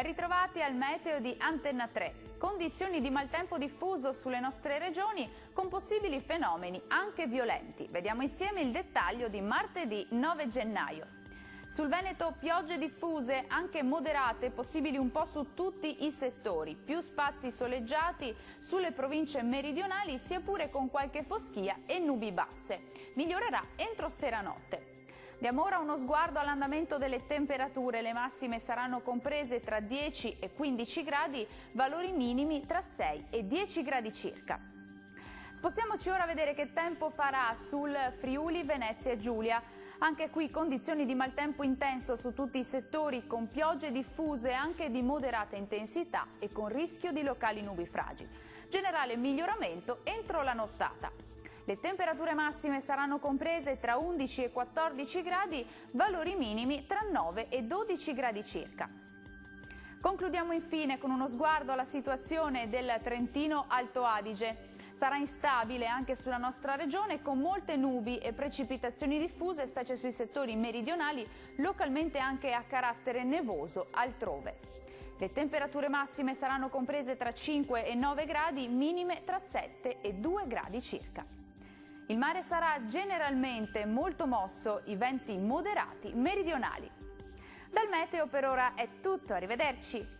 Ben ritrovati al meteo di Antenna 3. Condizioni di maltempo diffuso sulle nostre regioni con possibili fenomeni anche violenti. Vediamo insieme il dettaglio di martedì 9 gennaio. Sul Veneto piogge diffuse, anche moderate, possibili un po' su tutti i settori. Più spazi soleggiati sulle province meridionali, sia pure con qualche foschia e nubi basse. Migliorerà entro seranotte. Diamo ora uno sguardo all'andamento delle temperature. Le massime saranno comprese tra 10 e 15 gradi, valori minimi tra 6 e 10 gradi circa. Spostiamoci ora a vedere che tempo farà sul Friuli, Venezia e Giulia. Anche qui condizioni di maltempo intenso su tutti i settori, con piogge diffuse anche di moderata intensità e con rischio di locali nubifragi. Generale miglioramento entro la nottata. Le temperature massime saranno comprese tra 11 e 14 gradi, valori minimi tra 9 e 12 gradi circa. Concludiamo infine con uno sguardo alla situazione del Trentino Alto Adige. Sarà instabile anche sulla nostra regione, con molte nubi e precipitazioni diffuse, specie sui settori meridionali, localmente anche a carattere nevoso altrove. Le temperature massime saranno comprese tra 5 e 9 gradi, minime tra 7 e 2 gradi circa. Il mare sarà generalmente molto mosso, i venti moderati meridionali. Dal meteo per ora è tutto, arrivederci!